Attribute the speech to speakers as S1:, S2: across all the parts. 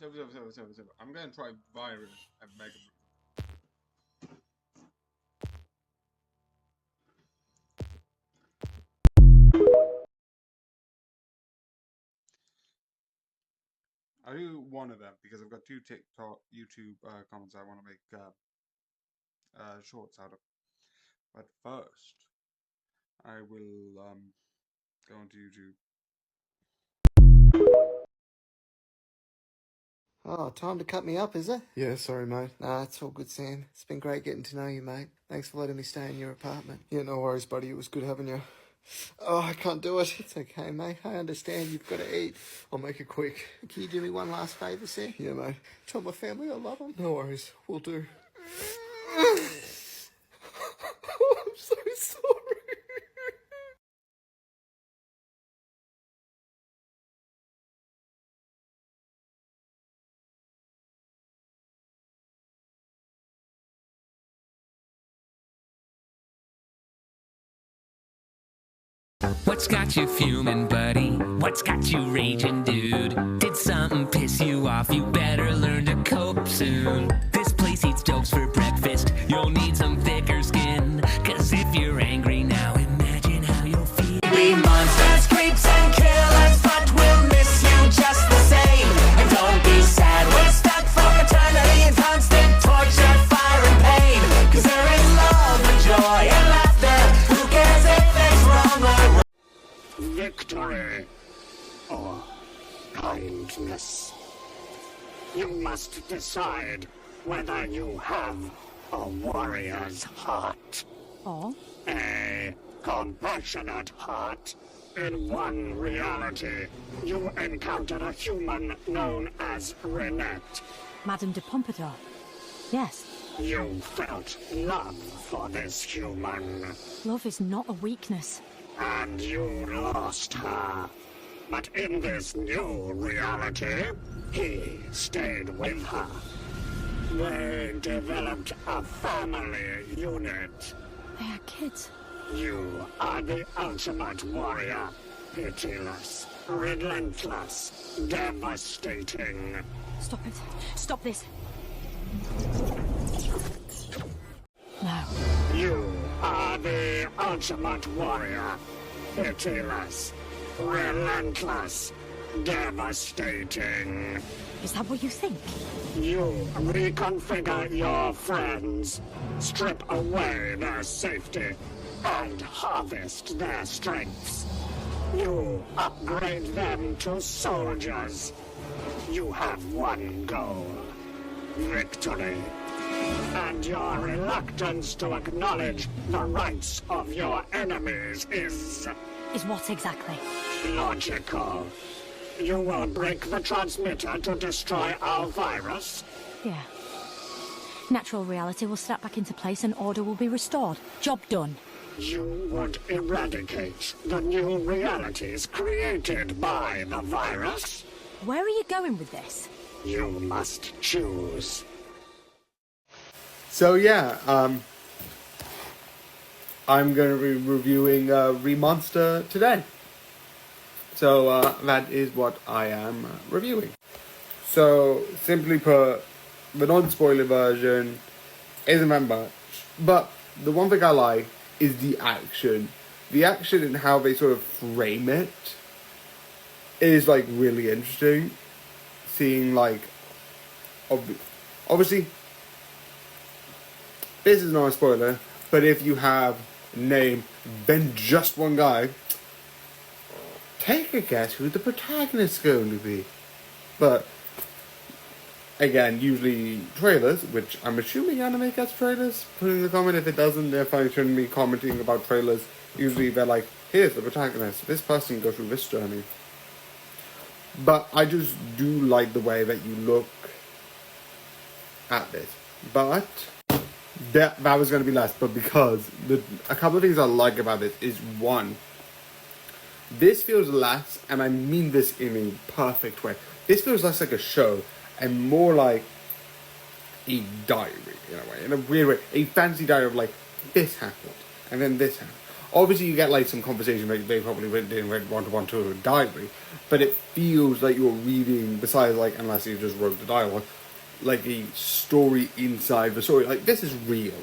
S1: I'm gonna try virus and mega. I'll do one of them because I've got two TikTok, YouTube comments I want to make shorts out of. But first, I will go onto YouTube.
S2: Oh, time to cut me up, is it? Yeah, sorry, mate. Nah, it's all good, Sam. It's been great getting to know you, mate. Thanks for letting me stay in your apartment. Yeah, no worries, buddy. It was good having you. Oh, I can't do it. It's okay, mate. I understand you've got to eat. I'll make it quick. Can you do me one last favour, Sam? Yeah, mate. Tell my family I love them. No worries. We'll do. I'm so sorry.
S3: What's got you fuming, buddy? What's got you raging, dude? Did something piss you off? You better learn to cope soon. This place eats jokes for breakfast. You'll need some thicker skin. Cause if you're angry now, imagine how you'll feel. We monsters, creeps, and killers, but we'll miss you just the same. And don't be sad, we're stuck for eternity in constant torture, fire, and pain. Cause there is love and joy and laughter. Who cares if it's wrong or right?
S4: Victory or kindness. You must decide whether you have a warrior's heart.
S5: Or
S4: A compassionate heart. In one reality, you encountered a human known as Renette.
S5: Madame de Pompadour. Yes,
S4: You felt love for this human,
S5: love is not a weakness.
S4: and you lost her. But in this new reality, he stayed with her. They developed a family unit.
S5: They are kids.
S4: You are the ultimate warrior. Pitiless, relentless, devastating.
S5: Stop it. Stop this. No.
S4: You are the ultimate warrior. Pitiless, relentless, devastating.
S5: Is that what you think?
S4: You reconfigure your friends, strip away their safety, and harvest their strengths. You upgrade them to soldiers. You have one goal: victory. And your reluctance to acknowledge the rights of your enemies is
S5: Is what exactly?
S4: logical. You will break the transmitter to destroy our virus.
S5: Yeah. Natural reality will snap back into place and order will be restored. Job done.
S4: You would eradicate the new realities created by the virus.
S5: Where are you going with this?
S4: You must choose.
S2: So yeah, I'm going to be reviewing Remonster today. So that is what I am reviewing. So simply put, the non-spoiler version isn't that much, but the one thing I like is the action. The action and how they sort of frame it is like really interesting. Seeing like, obviously, this is not a spoiler, but if you have named then just one guy, take a guess who the protagonist is going to be. But again, usually trailers, which I'm assuming anime gets trailers. Put in the comment if it doesn't. They're fine showing me commenting about trailers. Usually they're like, here's the protagonist. This person goes through this journey. But I just do like the way that you look at this. But that was going to be less. But because a couple of things I like about this is, one, this feels less, and I mean this in a perfect way, this feels less like a show and more like a diary in a way, in a weird way, a fancy diary of like, this happened, and then this happened. obviously you get like some conversation, like they probably didn't want to a diary, but it feels like you're reading, besides like, unless you just wrote the dialogue, like a story inside the story. Like, this is real,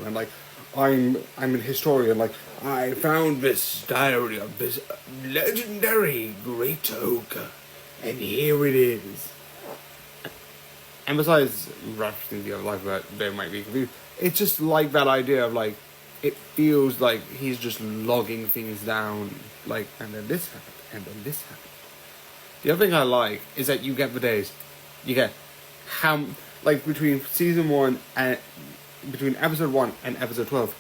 S2: and like, I'm an historian, like, I found this diary of this legendary great oak, and here it is. And besides referencing the other life that they might be confused, it's just like that idea of like, it feels like he's just logging things down, like, and then this happened, and then this happened. The other thing I like is that you get the days. You get how, like, between season 1 and, between episode 1 and episode 12,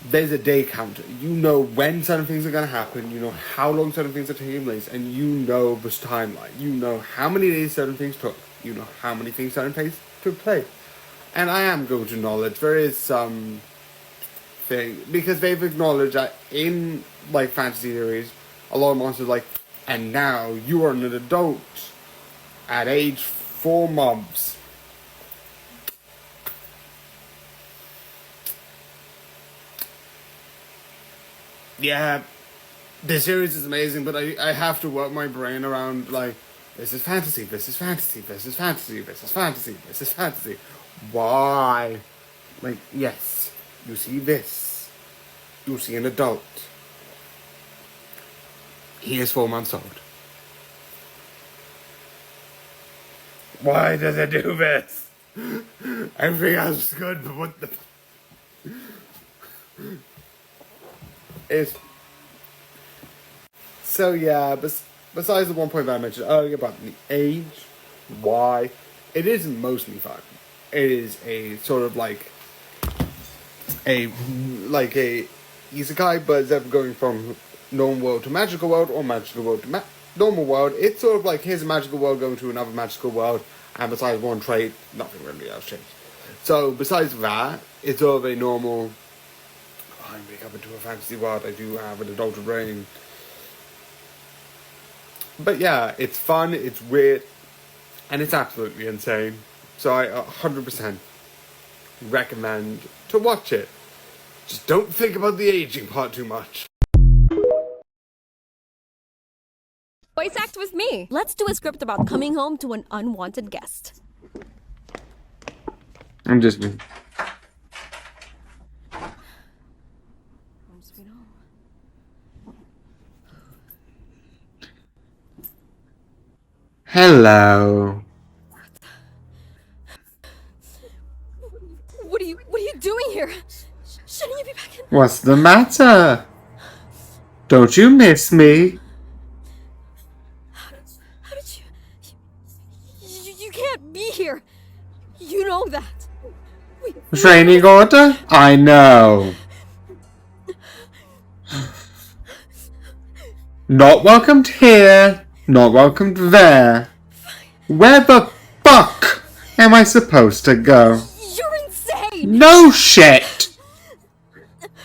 S2: there's a day counter. You know when certain things are going to happen, you know how long certain things are taking place, and you know this timeline. You know how many days certain things took. You know how many things certain things took place. And I am going to acknowledge there is some thing, because they've acknowledged that in, like, fantasy series, a lot of monsters like, and now you are an adult at age 4 months. Yeah, the series is amazing, but I have to work my brain around, like, this is fantasy, this is fantasy, this is fantasy, this is fantasy, this is fantasy. Why? Like, yes, you see this. You see an adult. He is 4 months old. Why does it do this? Everything else is good, but what the... It's... So yeah, besides the one point that I mentioned earlier about the age, why, it isn't mostly fun. It is a sort of like a isekai, but instead of going from normal world to magical world, or magical world to normal world, it's sort of like, here's a magical world going to another magical world, and besides one trait, nothing really else changed. So besides that, it's sort of a normal, I wake up into a fantasy world, I do have an adult brain. But yeah, it's fun, it's weird, and it's absolutely insane. So I 100% recommend to watch it. Just don't think about the aging part too much.
S6: Voice act with me. Let's do a script about coming home to an unwanted guest.
S2: I'm just...
S6: Home sweet home.
S2: Hello.
S6: What are you doing here? Shouldn't you be back in?
S2: What's the matter? Don't you miss me?
S6: How did you can't be here. You know that.
S2: Training order? I know. Not welcomed here. Not welcomed there. Where the fuck am I supposed to go?
S6: You're insane.
S2: No shit!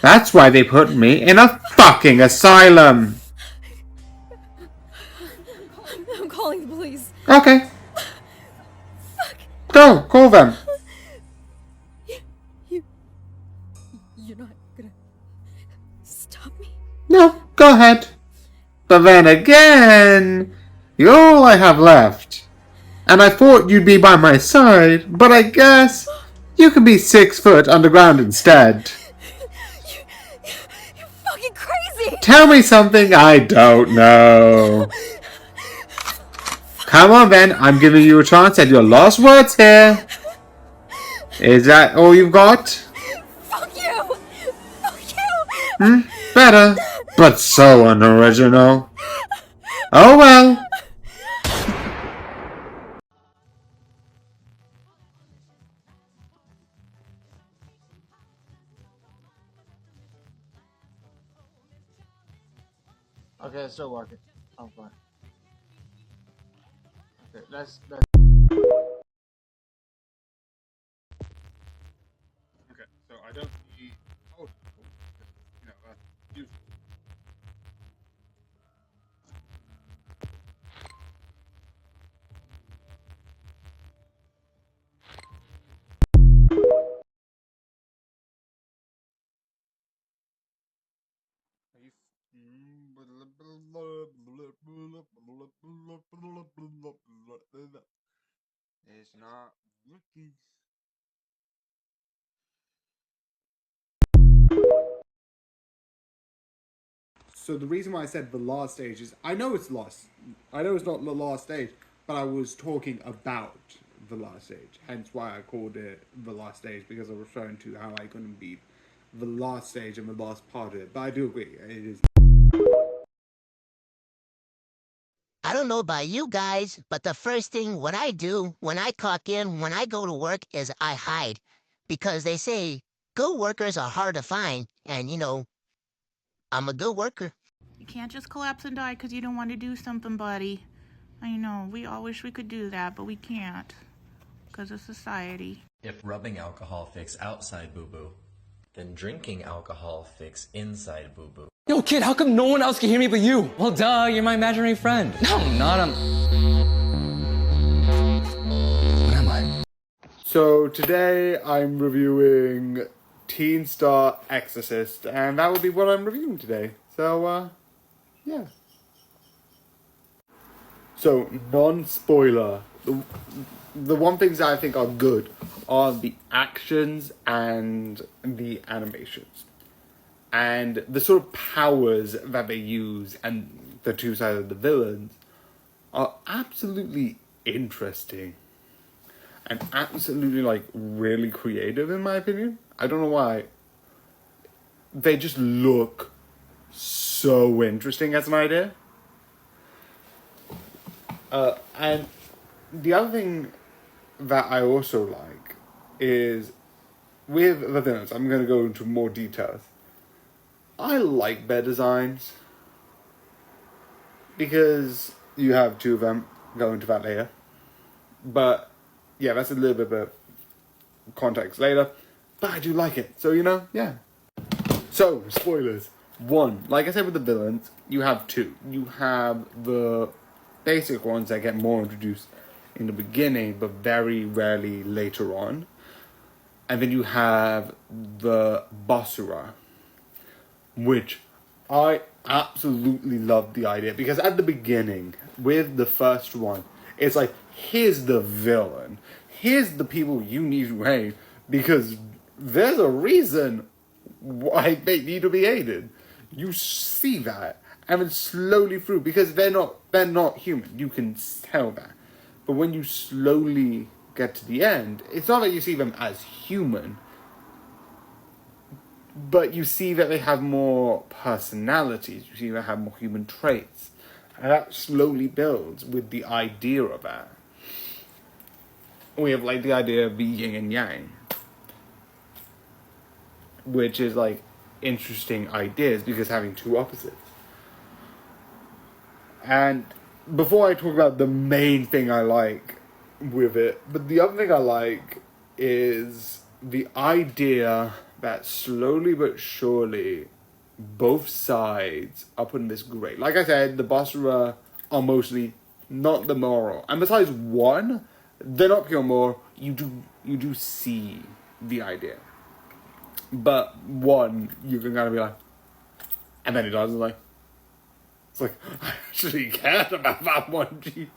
S2: That's why they put me in a fucking asylum.
S6: I'm calling the police.
S2: Okay. Go, call them.
S6: You're not gonna stop me?
S2: No, go ahead. But then again, you're all I have left. And I thought you'd be by my side, but I guess you could be 6 foot underground instead.
S6: You're fucking crazy.
S2: Tell me something I don't know. Come on then, I'm giving you a chance at your last words here. Is that all you've got?
S6: Fuck you. Fuck you.
S2: Better, but so unoriginal. Oh well.
S7: Okay, it's still working. I'm fine. Okay, let's
S1: Okay, so I don't see. Oh, usually. It's not working.
S2: So the reason why I said the last stage is I know it's lost. I know it's not the last stage, but I was talking about the last stage. Hence why I called it the last stage, because I was referring to how I couldn't beat the last stage and the last part of it. But I do agree, it is.
S8: I don't know about you guys, but the first thing what I do when I clock in, when I go to work, is I hide. Because they say good workers are hard to find, and I'm a good worker.
S9: You can't just collapse and die because you don't want to do something, buddy. I know, we all wish we could do that, but we can't. Because of society.
S10: If rubbing alcohol fix outside boo-boo, then drinking alcohol fix inside boo-boo.
S3: Yo, kid, how come no one else can hear me but you? Well, duh, you're my imaginary friend. No, I'm not. What am I?
S2: So today I'm reviewing Teen Star Exorcist, and that will be what I'm reviewing today. So, yeah. So, non-spoiler. The one things that I think are good are the actions and the animations. And the sort of powers that they use and the two sides of the villains are absolutely interesting. And absolutely, really creative, in my opinion. I don't know why. They just look so interesting as an idea. And the other thing that I also like is, with the villains, I'm going to go into more details. I like their designs. Because you have two of them, go into that later. But, yeah, that's a little bit of context later. But I do like it, so yeah. So, spoilers. 1, like I said with the villains, you have 2. You have the basic ones that get more introduced in the beginning, but very rarely later on. And then you have the Basura, which I absolutely love the idea. Because at the beginning, with the first one, it's like, here's the villain. Here's the people you need to hate, because there's a reason why they need to be hated. You see that, and then slowly through, because they're not human. You can tell that. But when you slowly get to the end, it's not that you see them as human, but you see that they have more personalities. You see they have more human traits. And that slowly builds with the idea of that. We have the idea of the yin and yang, which is interesting ideas because having two opposites. And before I talk about the main thing I like with it, but the other thing I like is the idea that slowly but surely both sides are putting this gray. Like I said, the Basura are mostly not the moral. And besides one, they're not pure moral. You do see the idea. But one, you can kind of be like, and then it does, it's like, I actually cared about that one, jeez.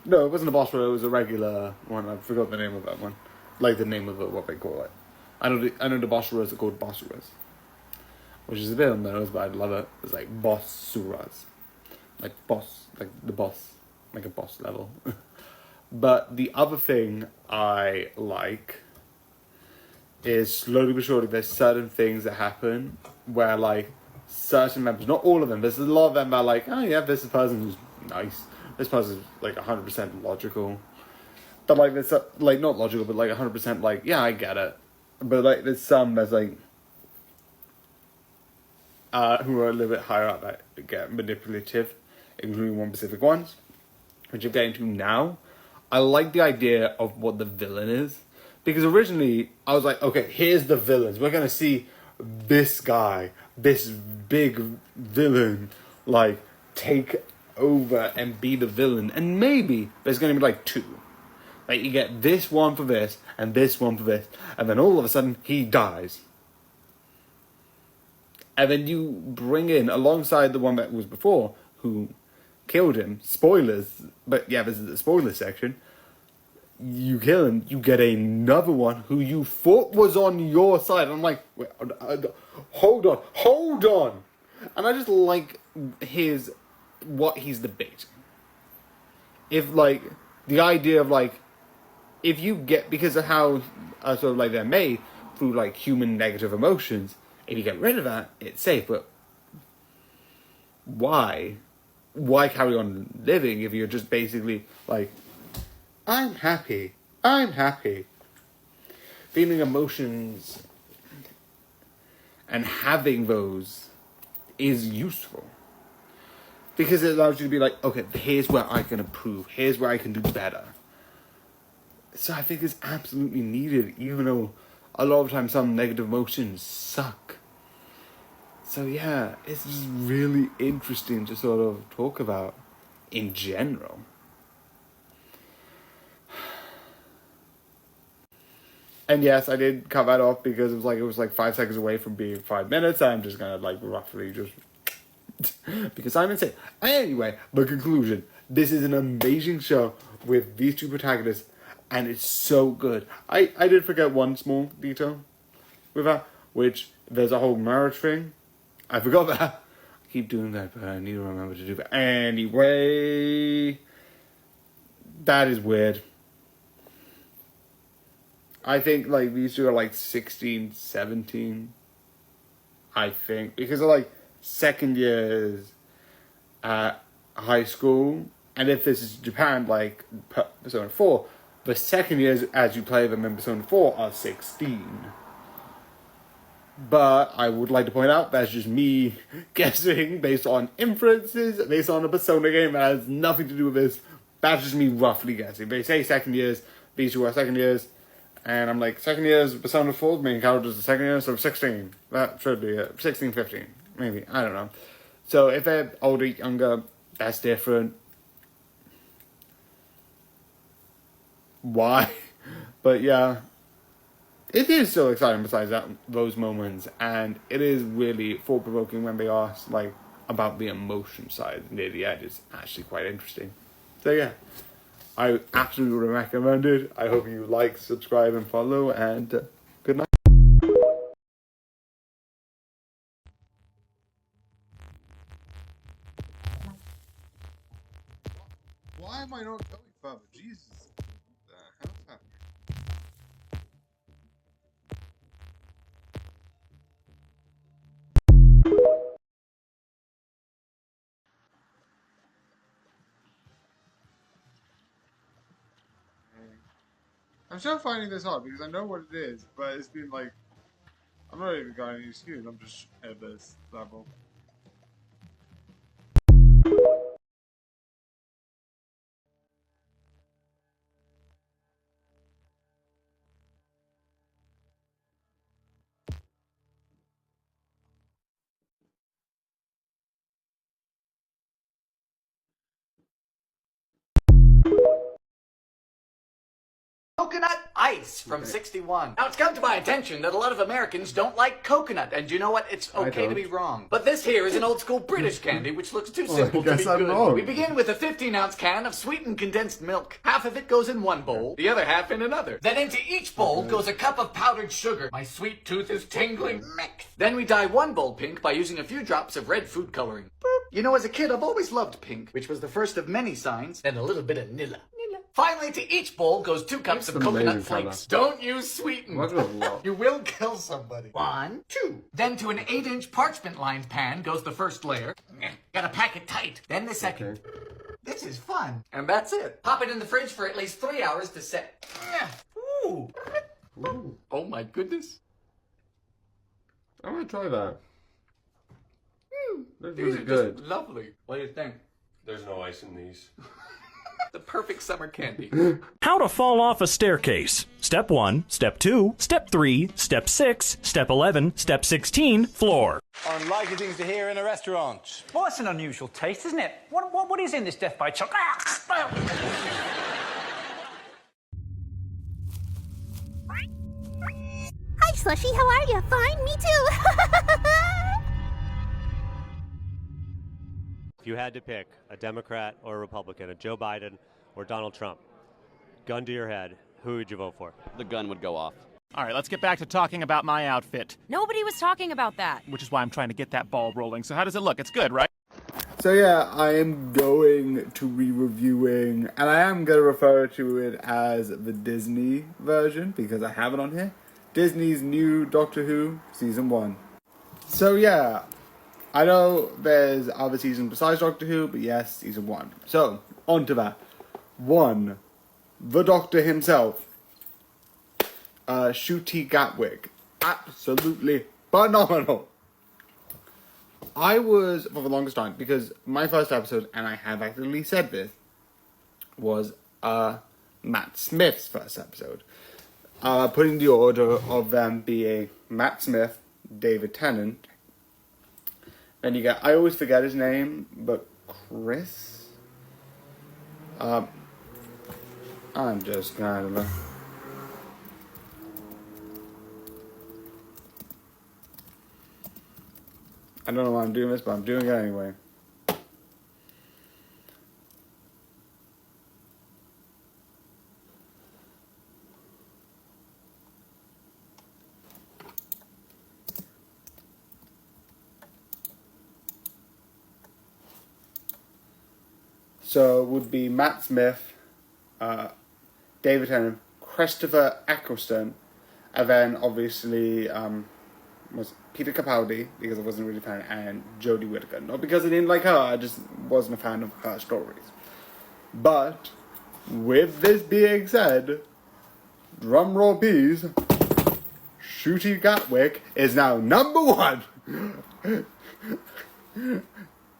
S2: No, it wasn't a Basura, it was a regular one. I forgot the name of that one. The name of what they call it. I know the Basuras are called Basuras, which is a bit on the nose, but I love it. It's Basuras. Boss, the boss, a boss level. But the other thing I like is slowly but surely there's certain things that happen where certain members, not all of them, there's a lot of them that are oh yeah, this person is nice, this person is 100% logical, but there's not logical, but 100% yeah, I get it. But there's some that's who are a little bit higher up that get manipulative, including one specific ones, which I'm getting to now. I like the idea of what the villain is. Because originally, I was okay, here's the villains. We're going to see this guy, this big villain, take over and be the villain. And maybe there's going to be 2. You get this one for this, and this one for this. And then all of a sudden, he dies. And then you bring in, alongside the one that was before, who killed him, spoilers, but yeah, this is the spoiler section, you kill him, you get another one who you thought was on your side. I'm like, wait, hold on. And I just like what he's debating. If, like, the idea of, like, if you get, because of how, sort of, like, they're made through, like, human negative emotions, if you get rid of that, it's safe, but why? Why carry on living if you're just basically, like, I'm happy. Feeling emotions and having those is useful. Because it allows you to be like, okay, here's where I can improve. Here's where I can do better. So I think it's absolutely needed, even though a lot of times some negative emotions suck. So yeah, it's just really interesting to sort of talk about in general. And yes, I did cut that off because it was like 5 seconds away from being 5 minutes. I'm just gonna like roughly just because I'm insane. Anyway, the conclusion. This is an amazing show with these two protagonists, and it's so good. I did forget one small detail with that, which there's a whole marriage thing. I forgot that. I keep doing that, but I need to remember to do that. Anyway, that is weird. I think, like, these two are, like, 16, 17, I think. Because they're, like, second years at high school. And if this is Japan, like, Persona 4, the second years as you play them in Persona 4 are 16. But I would like to point out that's just me guessing based on inferences, based on a Persona game that has nothing to do with this. That's just me roughly guessing. They say second years, these two are second years, and I'm like, second years, Persona 4, main characters are second years, so 16. That should be it. 16, 15, maybe, I don't know. So if they're older, younger, that's different. Why? But yeah. It is so exciting besides those moments, and it is really thought-provoking when they ask, like, about the emotion side near the end. It's actually quite interesting. So yeah, I absolutely recommend it. I hope you like, subscribe, and follow, and good night.
S1: Why am I not going further? Jesus. What the hell's happening? I'm still finding this hard because I know what it is, but it's been like, I'm not even got any excuse, I'm just at this level.
S11: Coconut ice from 61. Now, it's come to my attention that a lot of Americans don't like coconut, and you know what? It's okay to be wrong. But this here is an old school British candy, which looks too simple to be good.
S1: Wrong.
S11: We begin with a 15-ounce can of sweetened condensed milk. Half of it goes in one bowl, the other half in another. Then into each bowl goes a cup of powdered sugar. My sweet tooth is tingling. Then we dye one bowl pink by using a few drops of red food coloring. Boop. You know, as a kid, I've always loved pink, which was the first of many signs, and a little bit of Nilla. Finally, to each bowl goes 2 cups of coconut flakes. Don't use sweetened. You will kill somebody. 1, 2. Then to an 8-inch parchment-lined pan goes the first layer. Gotta pack it tight. Then the second. This is fun. And that's it. Pop it in the fridge for at least 3 hours to set. Ooh. Ooh. Oh my goodness.
S1: I'm gonna try that. That's
S11: These
S1: really
S11: are
S1: good.
S11: just lovely. What do you think?
S10: There's no ice in these.
S11: The perfect summer candy.
S12: How to fall off a staircase. Step 1, Step 2, Step 3, Step 6, Step 11, Step 16, floor.
S13: Unlikely things to hear in a restaurant.
S14: Well, that's an unusual taste, isn't it? What is in this death by chocolate?
S15: Hi, Slushy. How are you? Fine? Me too. If you had to pick a Democrat or a Republican, a Joe Biden or Donald Trump, gun to your head, who would you vote for?
S16: The gun would go off.
S17: All right, let's get back to talking about my outfit.
S18: Nobody was talking about that.
S17: Which is why I'm trying to get that ball rolling. So how does it look? It's good, right?
S2: So yeah, I am going to be reviewing, and I am going to refer to it as the Disney version, because I have it on here. Disney's new Doctor Who Season 1. So yeah, I know there's other seasons besides Doctor Who, but yes, Season 1. So, on to that. 1. The Doctor himself. Ncuti Gatwick. Absolutely phenomenal. I was, for the longest time, because my first episode, and I have actually said this, was Matt Smith's first episode. Putting the order of them being Matt Smith, David Tennant, then you get, I always forget his name, but Chris? I'm just kind of... I don't know why I'm doing this, but I'm doing it anyway. So it would be Matt Smith, David Tennant, Christopher Eccleston, and then obviously was Peter Capaldi, because I wasn't really a fan, and Jodie Whittaker. Not because I didn't like her, I just wasn't a fan of her stories. But, with this being said, drum roll please, Ncuti Gatwick is now number 1!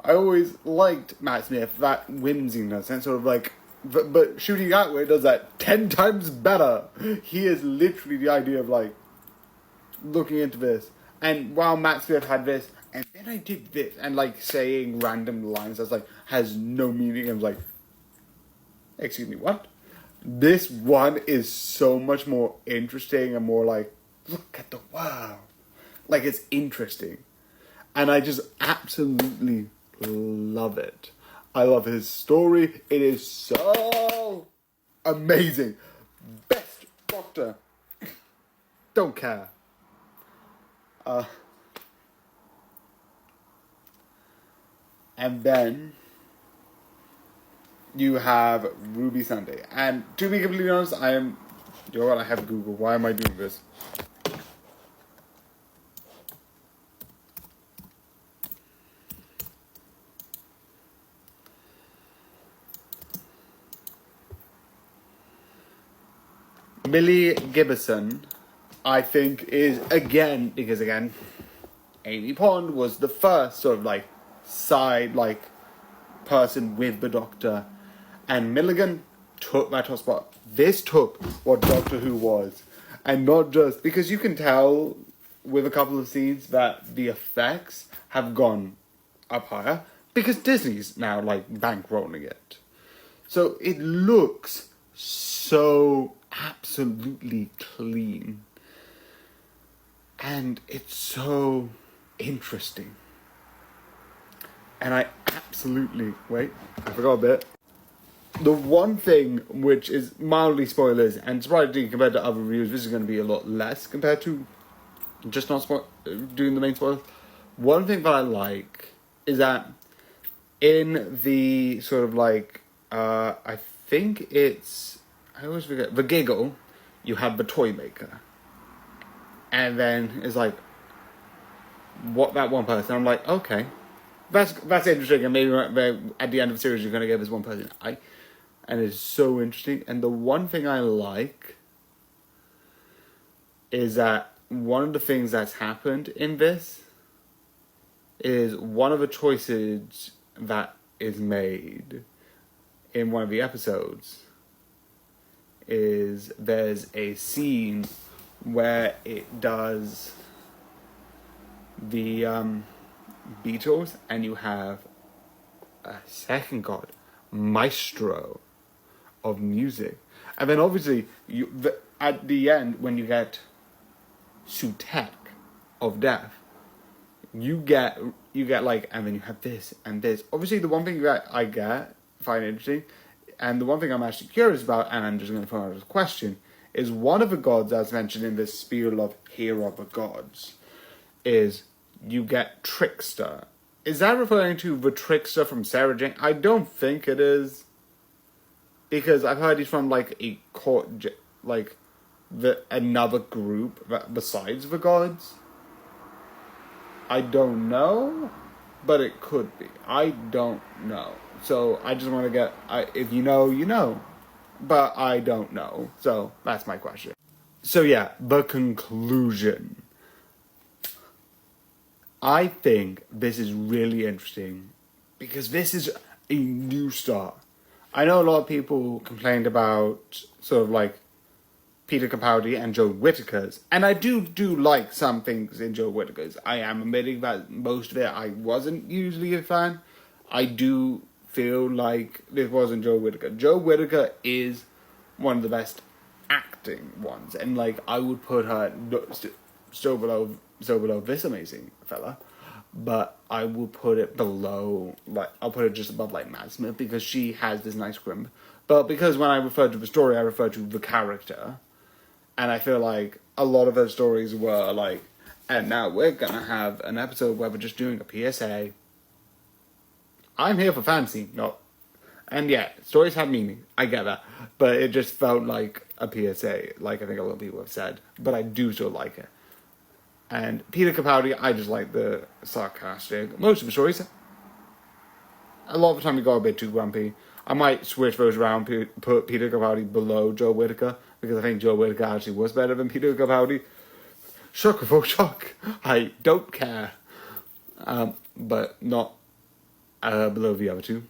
S2: I always liked Matt Smith, that whimsiness, and sort of like, but Ncuti Gatwick does that 10 times better. He is literally the idea of like, looking into this. And while Matt Smith had this, and then I did this, and like saying random lines that's like, has no meaning, and I was like, excuse me, what? This one is so much more interesting and more like, look at the wow. Like, it's interesting. And I just absolutely love it. I love his story. It is so amazing. Best Doctor. Don't care. And then you have Ruby Sunday. And to be completely honest, you know what, I have Google. Why am I doing this? Millie Gibson, I think, is because Amy Pond was the first sort of like side like person with the Doctor, and Milligan took that top spot. This took what Doctor Who was, and not just because you can tell with a couple of scenes that the effects have gone up higher because Disney's now like bankrolling it, so it looks so absolutely clean. And it's so interesting. And I absolutely... Wait, I forgot a bit. The one thing which is mildly spoilers, and surprisingly compared to other reviews, this is going to be a lot less compared to just not doing the main spoilers. One thing that I like is that in the sort of like... I think it's... I always forget. The Giggle, you have the toy maker. And then it's like, what that one person? I'm like, okay, that's interesting. And maybe at the end of the series, you're going to give this one person an eye. And it's so interesting. And the one thing I like is that one of the things that's happened in this is one of the choices that is made in one of the episodes is there's a scene where it does the Beatles, and you have a second god, maestro of music, and then obviously at the end when you get Sutekh of Death, you get you get like, and then you have this and this. Obviously, the one thing that I find interesting, and the one thing I'm actually curious about, and I'm just going to throw out as a question, is one of the gods, as mentioned in this spiel of Here Are the Gods, is you get Trickster. Is that referring to the Trickster from Sarah Jane? I don't think it is. Because I've heard he's from like a court, like another group besides the gods. I don't know, but it could be. I don't know. So I just want to get, if you know, you know. But I don't know. So that's my question. So yeah, the conclusion. I think this is really interesting because this is a new start. I know a lot of people complained about sort of like Peter Capaldi and Joe Whittaker's, and I do like some things in Joe Whittaker's. I am admitting that most of it I wasn't usually a fan. I do feel like this wasn't Joe Whittaker. Joe Whittaker is one of the best acting ones, and like I would put her still below this amazing fella, but I will put it below, like I'll put it just above like Matt Smith because she has this nice grim. But because when I refer to the story, I refer to the character. And I feel like a lot of those stories were like, and now we're going to have an episode where we're just doing a PSA. I'm here for fantasy, not... And yeah, stories have meaning. I get that. But it just felt like a PSA, like I think a lot of people have said. But I do still like it. And Peter Capaldi, I just like the sarcastic. Most of the stories, a lot of the time we got a bit too grumpy. I might switch those around, put Peter Capaldi below Joe Whittaker, because I think Joe Whittaker actually was better than Peter Capaldi. Shock for shock. I don't care. But not below the other two.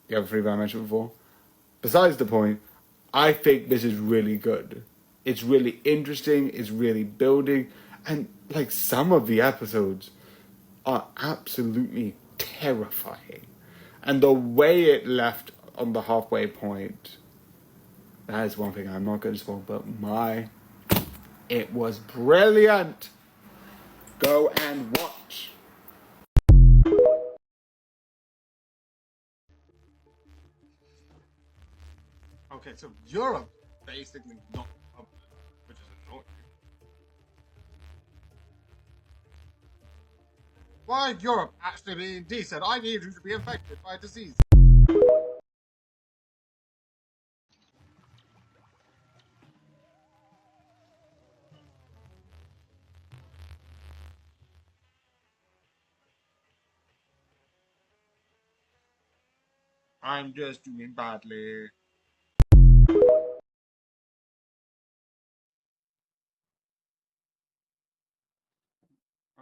S2: The other three that I mentioned before. Besides the point, I think this is really good. It's really interesting, it's really building, and like some of the episodes are absolutely terrifying. And the way it left on the halfway point, that is one thing I'm not going to spoil, but it was brilliant. Go and watch.
S1: Okay, so Europe basically not public, which is annoying. Why Europe actually being decent? I need you to be infected by a disease. I'm just doing badly.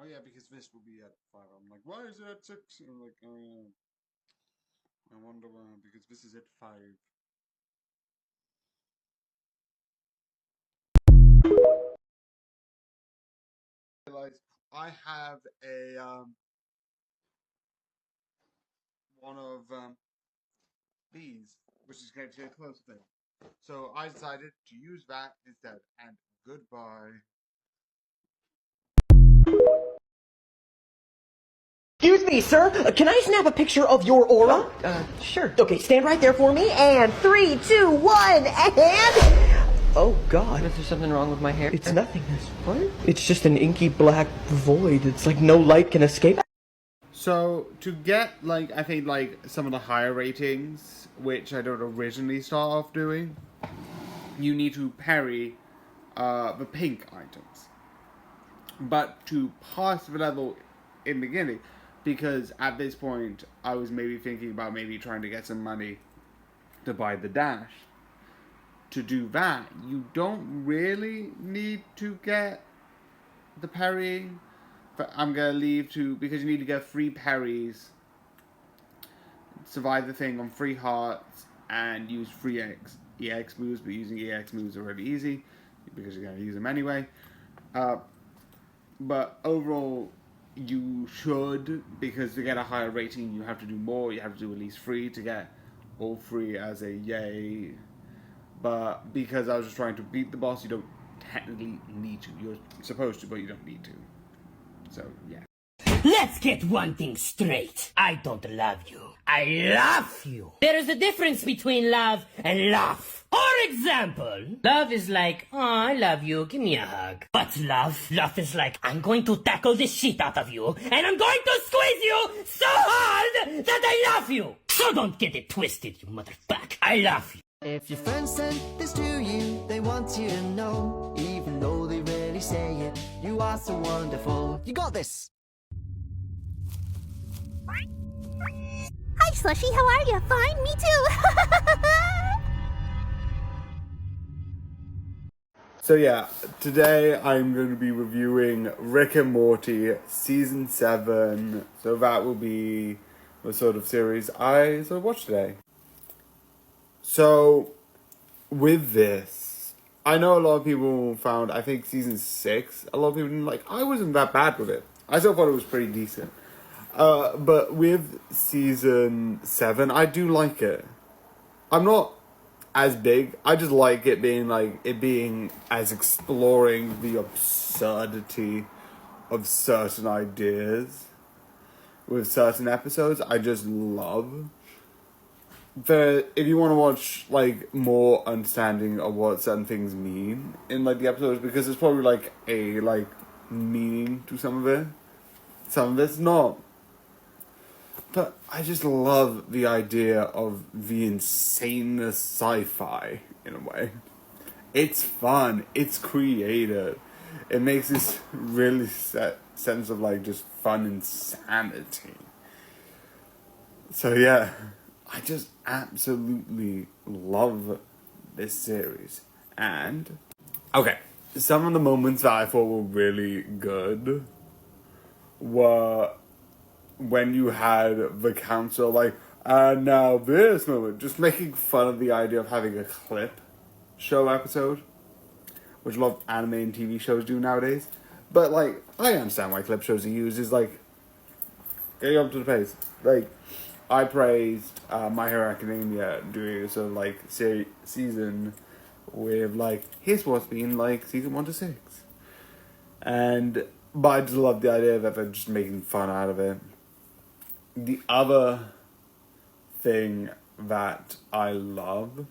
S1: Oh yeah, because this will be at 5. I'm like, why is it at 6? I'm like, oh yeah. I wonder why, because this is at 5. I have a one of these, which is going to be a close thing. So I decided to use that instead. And goodbye.
S16: Excuse me, sir. Can I snap a picture of your aura? Sure. Okay, stand right there for me. And 3, 2, 1, and... Oh, God.
S19: Is there something wrong with my hair?
S16: It's nothing. What? It's just an inky black void. It's like no light can escape.
S2: So, to get, like, I think, like, some of the higher ratings, which I don't originally start off doing, you need to parry the pink items. But to pass the level in the beginning, because at this point, I was maybe thinking about maybe trying to get some money to buy the dash. To do that, you don't really need to get the parrying. But I'm going to leave because you need to get 3 parries, survive the thing on 3 hearts, and use 3 EX moves, but using EX moves are really easy, because you're going to use them anyway. But overall, you should, because to get a higher rating, you have to do more. You have to do at least 3 to get all 3 as a yay. But because I was just trying to beat the boss, you don't technically need to. You're supposed to, but you don't need to. So, yeah.
S19: Let's get one thing straight. I don't love you. I love you. There is a difference between love and love. For example, love is like, oh, I love you, give me a hug. But love is like, I'm going to tackle the shit out of you, and I'm going to squeeze you so hard that I love you. So don't get it twisted, you motherfucker. I love you.
S20: If your friend sent this to you, they want you to know, even though they rarely say it, you are so wonderful. You got this.
S21: Hi, Slushy, how are you? Fine, me too.
S2: So yeah, today I'm going to be reviewing Rick and Morty Season 7. So that will be the sort of series I sort of watched today. So, with this, I know a lot of people found, I think Season 6, a lot of people didn't like. I wasn't that bad with it. I still thought it was pretty decent. But with Season 7, I do like it. I'm not as big. I just like it being as exploring the absurdity of certain ideas with certain episodes. I just love if you want to watch like more understanding of what certain things mean in like the episodes, because there's probably like a meaning to some of it. Some of it's not. But I just love the idea of the insaneness sci-fi, in a way. It's fun. It's creative. It makes this really sense of like just fun insanity. So yeah, I just absolutely love this series. And, okay, some of the moments that I thought were really good were when you had the council, and now this moment, just making fun of the idea of having a clip show episode, which a lot of anime and TV shows do nowadays. But, I understand why clip shows are used, is, getting up to the pace. I praised My Hero Academia doing a sort of, season with, here's what's been, season 1 to 6. But I just love the idea that they're just making fun out of it. The other thing that I love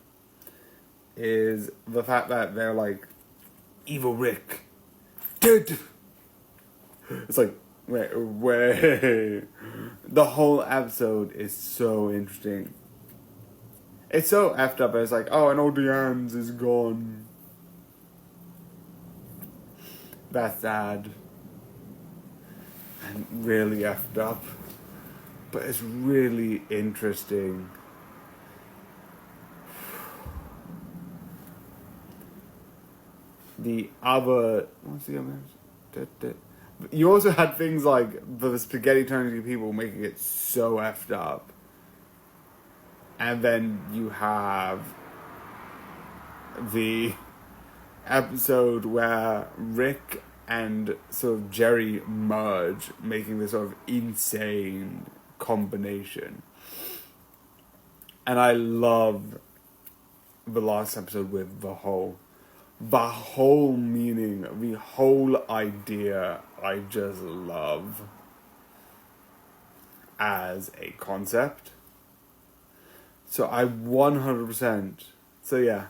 S2: is the fact that they're Evil Rick. Dude! It's wait. The whole episode is so interesting. It's so effed up. It's oh, and old Deanne's is gone. That's sad. And really effed up. But it's really interesting. The other... What's the other... You also had things like the spaghetti turning into people, making it so effed up. And then you have the episode where Rick and sort of Jerry merge, making this sort of insane combination. And I love the last episode with the whole meaning, the whole idea, I just love as a concept. So I 100%. So yeah.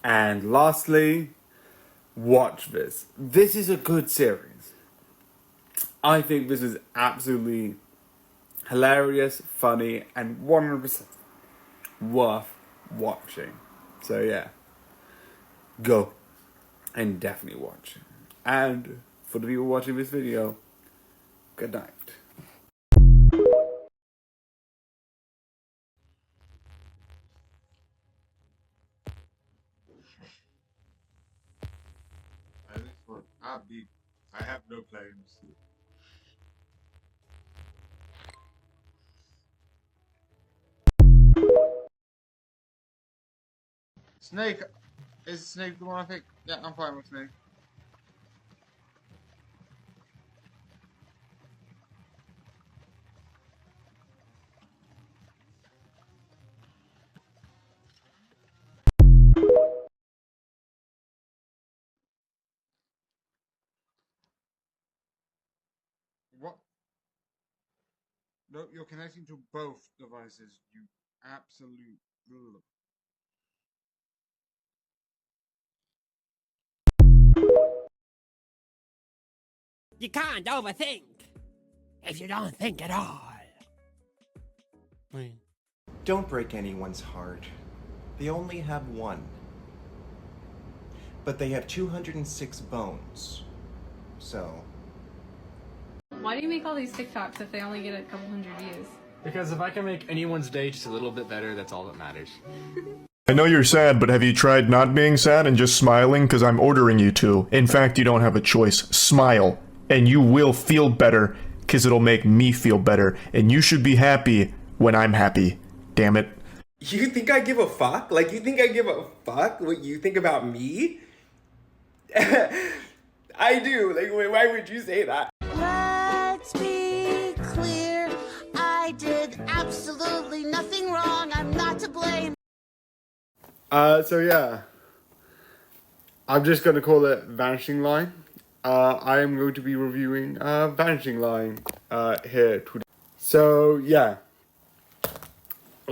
S2: And lastly, watch this. This is a good series. I think this is absolutely hilarious, funny, and 100% worth watching. So yeah, go and definitely watch. And for the people watching this video, good night.
S1: I have no claims. Snake! Is Snake the one I think? Yeah, I'm fine with Snake. What? No, you're connecting to both devices, you absolute... Ugh.
S5: You can't overthink if you don't think at all.
S10: Don't break anyone's heart. They only have one. But they have 206 bones. So...
S22: Why do you make all these TikToks if they only get a couple hundred views?
S23: Because if I can make anyone's day just a little bit better, that's all that matters.
S24: I know you're sad, but have you tried not being sad and just smiling? Because I'm ordering you to. In fact, you don't have a choice. Smile. And you will feel better, because it'll make me feel better. And you should be happy when I'm happy. Damn it.
S25: You think I give a fuck? Like, you think I give a fuck what you think about me? I do. Like, why would you say that?
S21: Let's be clear. I did absolutely nothing wrong. I'm not to blame.
S2: So yeah. I'm just going to call it Vanishing Line. I am going to be reviewing Vanishing Line here today. So yeah.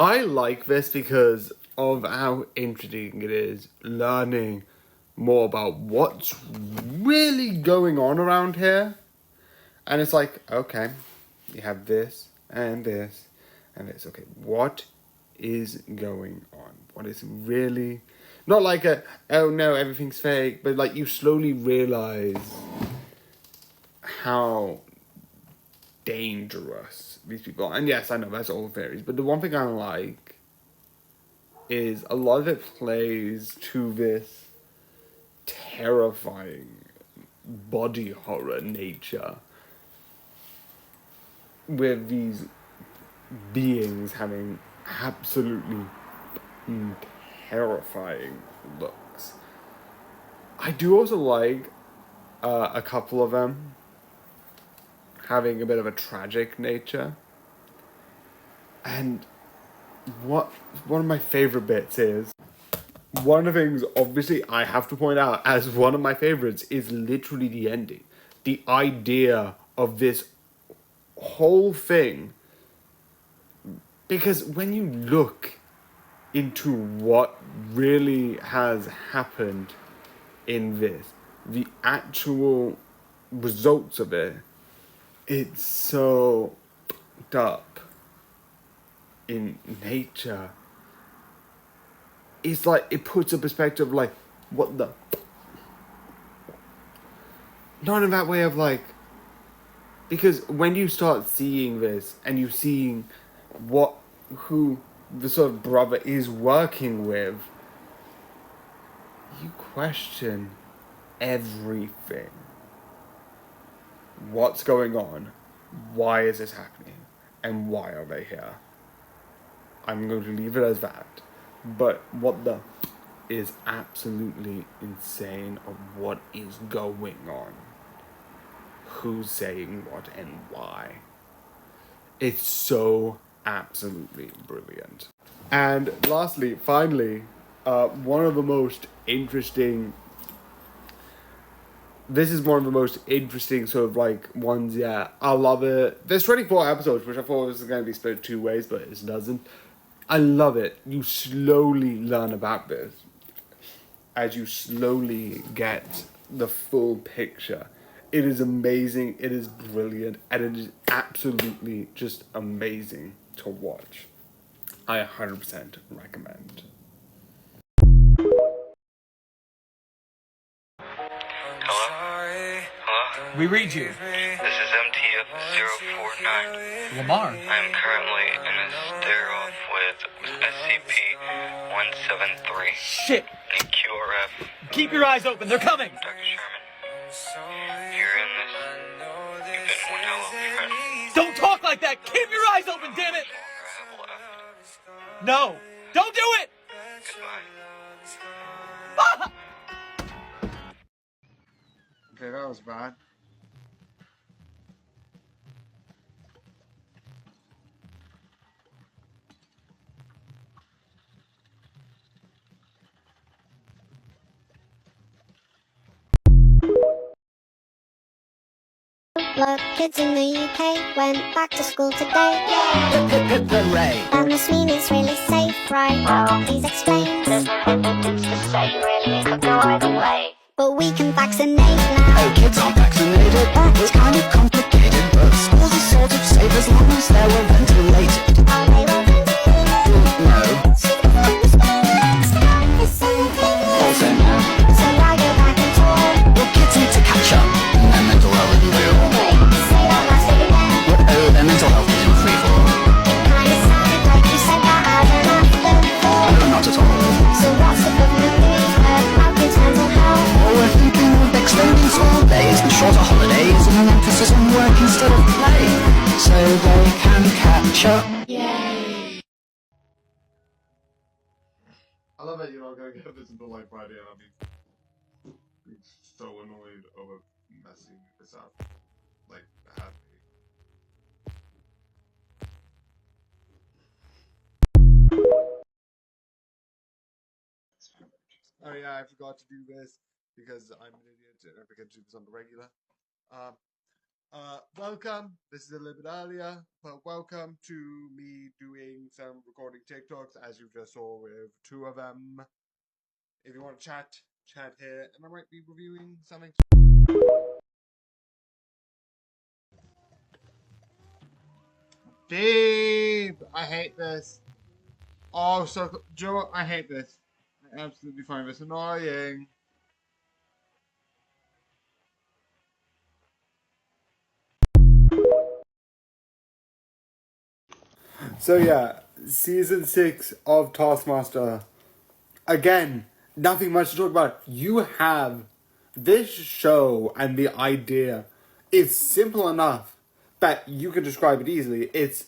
S2: I like this because of how interesting it is learning more about what's really going on around here. And it's like, okay, you have this and this and this. Okay, what is going on? What is really... Not like a, oh no, everything's fake, but like you slowly realize how dangerous these people are. And yes, I know that's all fairies, but the one thing I like is a lot of it plays to this terrifying body horror nature with these beings having absolutely terrifying looks. I do also like a couple of them having a bit of a tragic nature. And what one of my favorite bits is, one of the things obviously I have to point out as one of my favorites is literally the ending. The idea of this whole thing, because when you look into what really has happened in this, the actual results of it, it's so up in nature. It's like, it puts a perspective like, what the... Not in that way of like... Because when you start seeing this, and you're seeing who the sort of brother is working with, you question everything. What's going on? Why is this happening? And why are they here? I'm going to leave it as that. But what the is absolutely insane of what is going on. Who's saying what and why. It's so absolutely brilliant. And lastly, finally, one of the most interesting... This is one of the most interesting sort of like ones, yeah. I love it. There's 24 episodes, which I thought was going to be split 2 ways, but it doesn't. I love it. You slowly learn about this as you slowly get the full picture. It is amazing, it is brilliant, and it is absolutely just amazing to watch. I 100% recommend.
S11: We read you.
S26: This is MTF-049.
S11: Lamar.
S26: I am currently in a stare-off with SCP-173.
S11: Shit.
S26: Need QRF.
S11: Keep your eyes open. They're coming.
S26: Dr. Sherman. You're in this. You've been one hell of a friend.
S11: Don't talk like that. Keep your eyes open, damn it. No. Don't do it.
S26: Goodbye.
S11: Ah!
S1: Okay, that was bad.
S3: Look, kids in the UK went back to school today.
S11: Hip, hip, hip, hooray!
S3: And this means it's really safe, right? Well, please explain. There's nothing to say, really, it could go either way. But we can vaccinate now.
S11: Oh, kids aren't vaccinated. It's kind of complicated, but schools are sort of safe as long as they were ventilated.
S3: Are they well ventilated?
S11: No.
S3: Also no. So I go back and talk.
S11: Well, kids need to catch up. Their mental health isn't real.
S3: Wait, say that last bit again.
S11: Oh, their mental health is in free fall.
S3: Kinda sounded like you said that as an afterthought.
S11: No, not at all.
S3: So what's the government doing about kids' mental health?
S11: Well, we're thinking of extending school days and shorter holidays and an emphasis on work instead of play, so they can catch up.
S3: Yay!
S1: I love that you're not going to get this until like Friday, and I'll be so annoyed over messing this up. Like, happy. Oh yeah, I forgot to do this because I'm an idiot and I forget to do this on the regular. Welcome. This is a little bit earlier, but welcome to me doing some recording TikToks, as you just saw with 2 of them. If you want to chat here, and I might be reviewing something. Dave, I hate this. Oh, so Joe, I hate this. I absolutely find this annoying.
S2: So yeah, season 6 of Taskmaster. Again, nothing much to talk about. You have this show, and the idea is simple enough that you can describe it easily. It's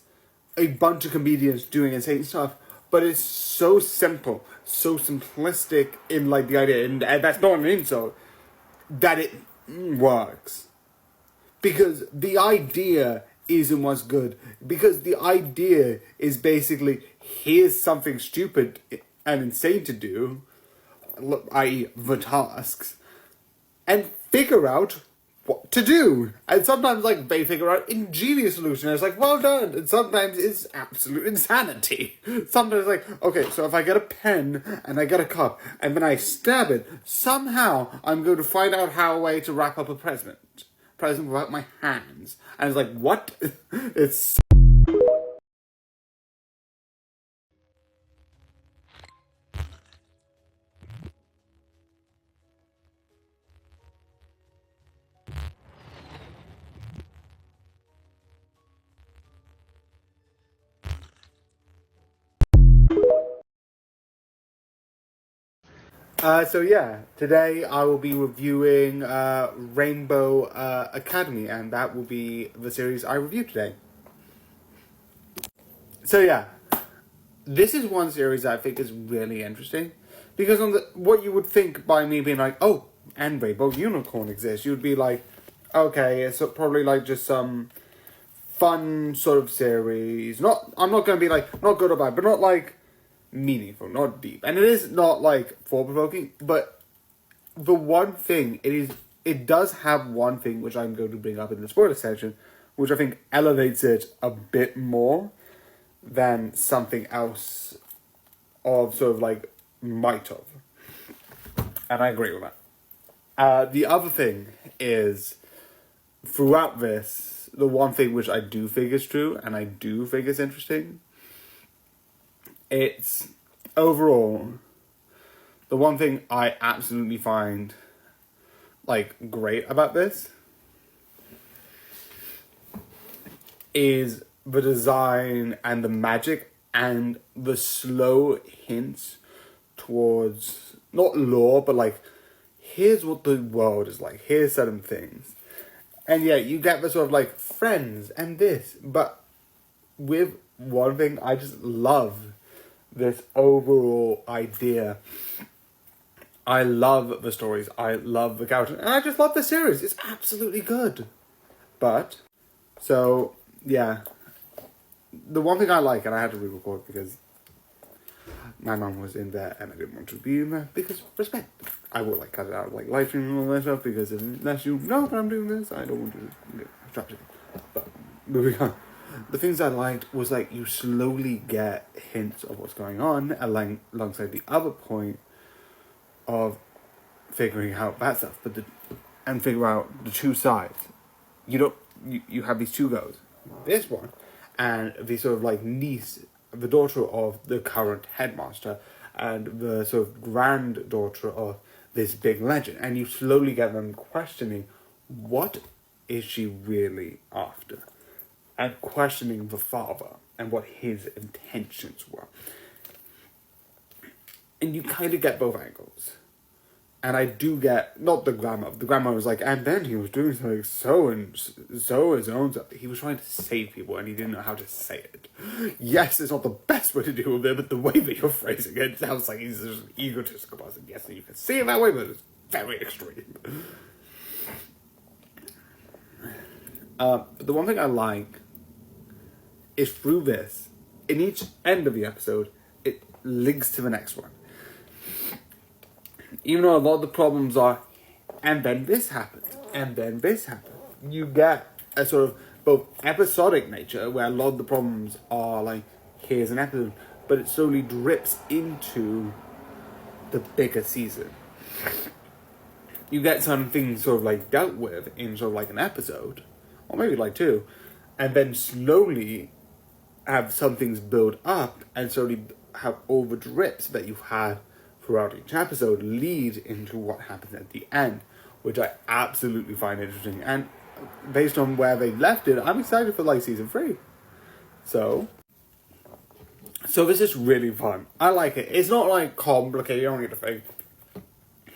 S2: a bunch of comedians doing insane stuff, but it's so simple, so simplistic in like the idea, and that's not an insult, that it works. Because the idea isn't what's good. Because the idea is basically, here's something stupid and insane to do, i.e. the tasks, and figure out what to do. And sometimes like they figure out ingenious solutions, and it's like, well done. And sometimes it's absolute insanity. Sometimes like, okay, so if I get a pen and I get a cup and then I stab it, somehow I'm going to find out how a way to wrap up a present without my hands. And it's like, what? It's so yeah, today I will be reviewing Rainbow Academy, and that will be the series I review today. So yeah, this is one series I think is really interesting, because on what you would think by me being like, oh, and Rainbow Unicorn exists, you'd be like, okay, it's probably like just some fun sort of series. I'm not going to be like, not good or bad, but not like meaningful, not deep. And it is not like thought-provoking, but the one thing, it does have one thing which I'm going to bring up in the spoiler section, which I think elevates it a bit more than something else of sort of like might have. And I agree with that. The other thing is, throughout this, the one thing which I do think is true, and I do think is interesting, it's overall, the one thing I absolutely find like great about this is the design and the magic and the slow hints towards, not lore, but like, here's what the world is like, here's certain things. And yeah, you get the sort of like friends and this, but with one thing, I just love this overall idea. I love the stories, I love the characters, and I just love the series. It's absolutely good. But, so, yeah. The one thing I like, and I had to re-record because my mum was in there and I didn't want to be in there because respect. I will like cut it out, like live streaming and all that stuff, because unless you know that I'm doing this, I don't want to interrupted. But moving on. The things I liked was like you slowly get hints of what's going on alongside the other point of figuring out that stuff, and figure out the two sides. You have these two girls, this one, and the sort of like niece, the daughter of the current headmaster, and the sort of granddaughter of this big legend, and you slowly get them questioning what is she really after, and questioning the father and what his intentions were. And you kind of get both angles. And I do get, not the grandma. The grandma was like, and then he was doing something so his own. He was trying to save people and he didn't know how to say it. Yes, it's not the best way to deal with it, but the way that you're phrasing it sounds like he's just an egotistical person. Yes, you can see it that way, but it's very extreme. But the one thing I like is through this, in each end of the episode, it links to the next one. Even though a lot of the problems are, and then this happened, and then this happened. You get a sort of both episodic nature, where a lot of the problems are like, here's an episode, but it slowly drips into the bigger season. You get some things sort of like dealt with in sort of like an episode, or maybe like two, and then slowly have some things build up, and slowly have all the drips that you've had throughout each episode lead into what happens at the end, which I absolutely find interesting. And based on where they left it, I'm excited for like season 3. So this is really fun. I like it. It's not like complicated, you don't need to think.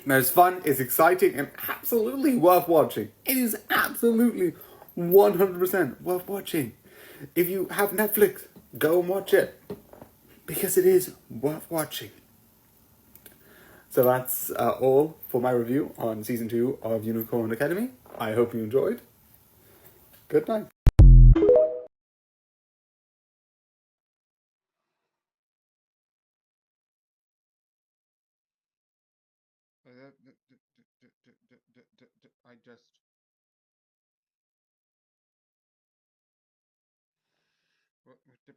S2: No, it's fun, it's exciting, and absolutely worth watching. It is absolutely 100% worth watching. If you have Netflix, go and watch it, because it is worth watching. So that's all for my review on Season 2 of Unicorn Academy. I hope you enjoyed. Good night.
S1: I just... What the...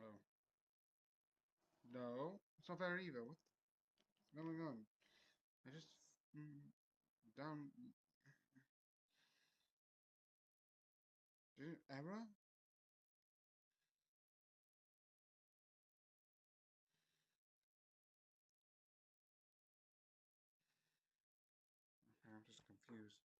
S1: Oh. No, it's not there either. What's going on? I just... down... Did it error? I'm just confused.